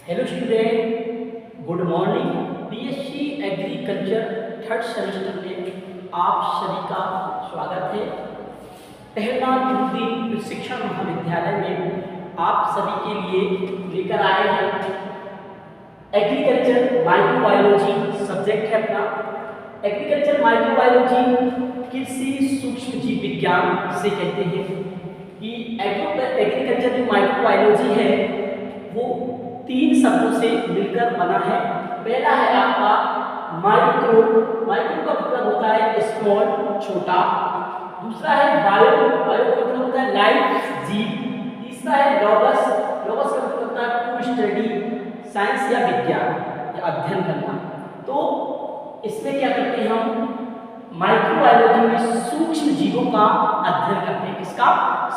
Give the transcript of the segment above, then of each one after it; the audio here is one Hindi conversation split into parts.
Hello student, good morning. BSc agriculture third semester में आप सभी का स्वागत है। पहला हिंदी प्रशिक्षण महाविद्यालय में आप सभी के लिए लेकर आए हैं एग्रीकल्चर माइक्रोबायोलॉजी सब्जेक्ट है अपना। एग्रीकल्चर माइक्रोबायोलॉजी कृषि सूक्ष्म जीव विज्ञान से कहते हैं कि एग्रीकल्चर जो माइक्रोबायोलॉजी है वो तीन शब्दों से मिलकर बना है। पहला है आपका माइक्रो, माइक्रो का मतलब होता है स्मॉल, छोटा। दूसरा है बायो, बायो का मतलब होता है लाइफ, जीव। तीसरा है लॉगस, लॉगस का मतलब होता है टू स्टडी, साइंस या विज्ञान या अध्ययन करना। तो इसमें क्या करते हैं हम माइक्रोबायोलॉजी में सूक्ष्म जीवों का अध्ययन करते हैं। किसका?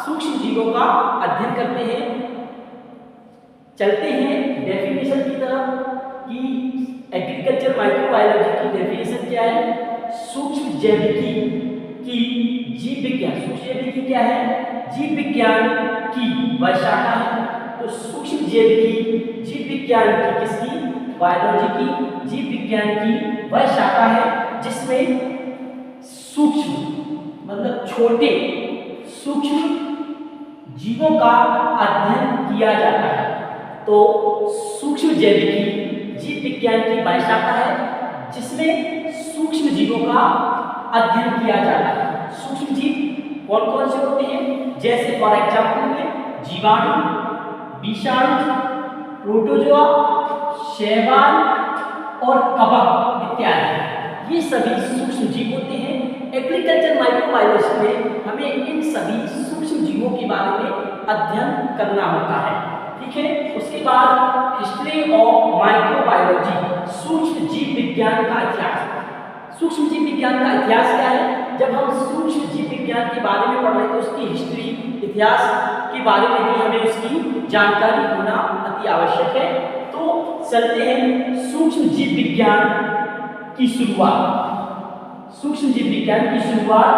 सूक्ष्म जीवों का अध्ययन करते हैं। चलते हैं डेफिनेशन की तरफ कि एग्रीकल्चर माइक्रोबायोलॉजी की डेफिनेशन क्या है। सूक्ष्म जैविकी की जीव विज्ञान, सूक्ष्म जैविकी क्या है? जीव विज्ञान की वह शाखा है। तो सूक्ष्म जैविकी जीव विज्ञान की किसकी? बायोलॉजी की। जीव विज्ञान की वह शाखा है जिसमें सूक्ष्म मतलब छोटे सूक्ष्म जीवों का अध्ययन किया जाता है। तो सूक्ष्म जैविकी जीव विज्ञान की वह शाखा है जिसमें सूक्ष्म जीवों का अध्ययन किया जाता है। सूक्ष्म जीव कौन कौन से होते हैं? जैसे फॉर एग्जाम्पल में जीवाणु, विषाणु, प्रोटोजोआ, शैवाल और कवक इत्यादि, ये सभी सूक्ष्म जीव होते हैं। एग्रीकल्चर माइक्रोबायोलॉजी में हमें इन सभी सूक्ष्म जीवों के बारे में अध्ययन करना होता है। ठीक है। उसके बाद हिस्ट्री ऑफ माइक्रोबायोलॉजी, सूक्ष्म जीव विज्ञान का इतिहास। सूक्ष्म जीव विज्ञान का इतिहास क्या है? जब हम सूक्ष्म जीव विज्ञान के बारे में पढ़ रहे हैं तो उसकी हिस्ट्री, इतिहास के बारे में भी हमें उसकी जानकारी होना अति आवश्यक है। तो चलते हैं सूक्ष्म जीव विज्ञान की शुरुआत। सूक्ष्म जीव विज्ञान की शुरुआत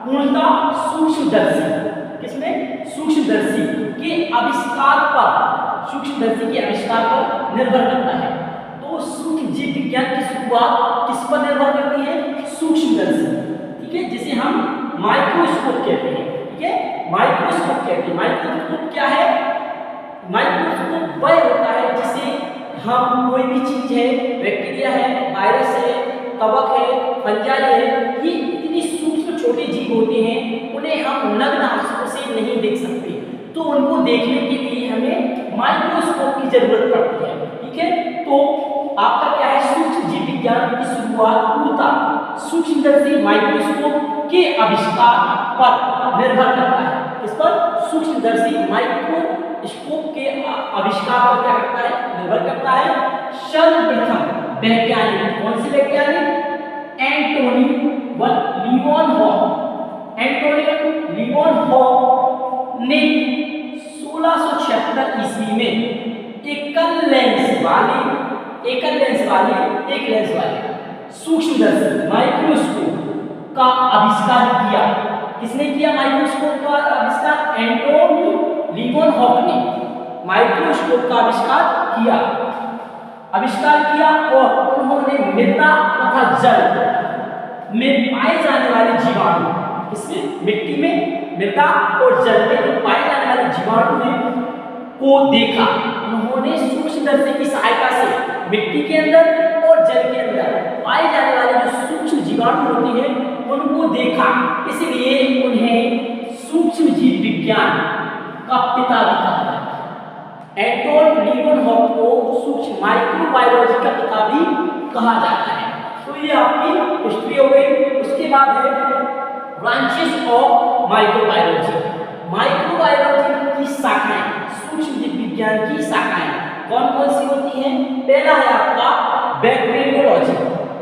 पूर्णतः सूक्ष्मदर्शी, किसमें? सूक्ष्मदर्शी के आविष्कार पर, सूक्ष्मदर्शी के आविष्कार पर निर्भर करता है। तो सूक्ष्म जीव विज्ञान की शुरुआत किस पर निर्भर करती है? सूक्ष्मदर्शी। ठीक है, जिसे हम माइक्रोस्कोप कहते हैं। ठीक है, माइक्रोस्कोप कहते हैं। माइक्रोस्कोप क्या है? माइक्रोस्कोप वह होता है जिसे हम कोई भी चीज है, बैक्टीरिया है, वायरस है, कवक है, फंजाई है, ये इतनी सूक्ष्म छोटे जीव होते हैं, उन्हें हम नग्न आंखों से नहीं देख सकते। तो उनको देखने के लिए हमें माइक्रोस्कोप की जरूरत पड़ती है। ठीक है, तो आपका क्या है? सूक्ष्म जीव विज्ञान की शुरुआत पूर्णतः सूक्ष्मदर्शी माइक्रोस्कोप के आविष्कार पर निर्भर करता है। इस पर सूक्ष्मदर्शी माइक्रोस्कोप के आविष्कार पर क्या करता है? निर्भर करता है। सर्वप्रथम वैज्ञानिक, कौन से वैज्ञानिक? एंटोनी लीवनहॉफ। एंटोनी लीवनहॉफ ने 1676 ईस्वी में एकल लेंस वाले सूक्ष्मदर्शी माइक्रोस्कोप का आविष्कार किया। किसने किया माइक्रोस्कोप का आविष्कार? एंटोनी लीवनहॉफ ने माइक्रोस्कोप का आविष्कार किया और उन्होंने मृदा तथा जल में पाए जाने वाले जीवाणु, इसमें मिट्टी में मृदा और जल में पाए जाने वाले जीवाणु को देखा। उन्होंने सूक्ष्मदर्शी की सहायता से मिट्टी के अंदर और जल के अंदर पाए जाने वाले जो सूक्ष्म जीवाणु होते हैं उनको देखा। इसलिए उन्हें सूक्ष्म जीव विज्ञान का पिता भी कहा जाता है। एंटोन लीवनहॉफ को सूक्ष्म माइक्रोबायोलॉजी का पिता भी कहा जाता है। तो ये आपकी हिस्ट्री हो गई। उसके बाद है ब्रांचेस ऑफ माइक्रोबायोलॉजी। माइक्रोबायोलॉजी की शाखाएं, सूक्ष्म जीव विज्ञान की शाखाएं कौन कौन सी होती हैं? पहला है आपका बैक्टीरियोलॉजी,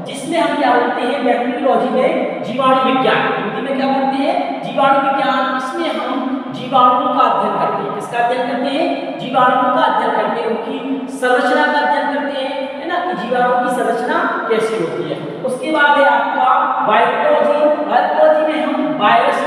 जिसमें हम क्या बोलते हैं? बैक्टीरियोलॉजी में जीवाणु विज्ञान, हिंदी में क्या बोलते हैं? जीवाणु विज्ञान। इसमें हम जीवाणुओं का अध्ययन करते हैं। किसका अध्ययन करते हैं? जीवाणुओं का अध्ययन करते हैं, उनकी संरचना का अध्ययन करते हैं, है ना, कि जीवाणुओं की संरचना कैसी होती है। उसके बाद है आपका वायरोलॉजी। वायरोलॉजी में हम वायरस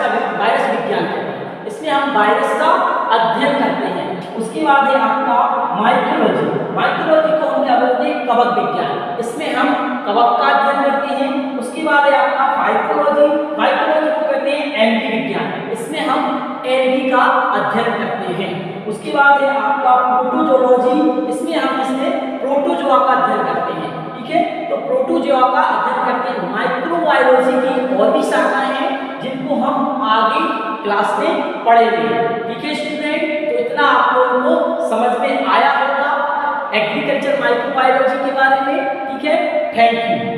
विज्ञान करते हैं। इसमें हम वायरस का अध्ययन करते हैं। उसके बाद है आपका माइक्रोलॉजी। माइक्रोलॉजी को हम क्या बोलते हैं, कवक विज्ञान, इसमें हम कवक का अध्ययन करते हैं। उसके बाद है आपका फाइकोलॉजी। फाइकोलॉजी को कहते हैं एलगी विज्ञान, इसमें हम एलगी का अध्ययन करते हैं। उसके बाद है आपका प्रोटोजोलॉजी, इसमें हम इसमें प्रोटोजोआ का अध्ययन करते हैं। ठीक है, तो प्रोटोजोआ का अध्ययन करते हैं। माइक्रोबायोलॉजी की और भी शाखाएं हैं जिनको हम आगे क्लास में पढ़ेंगे। ठीक है स्टूडेंट, तो इतना आप लोगों को समझ में आया होगा एग्रीकल्चर माइक्रोबायोलॉजी के बारे में। ठीक है, थैंक यू।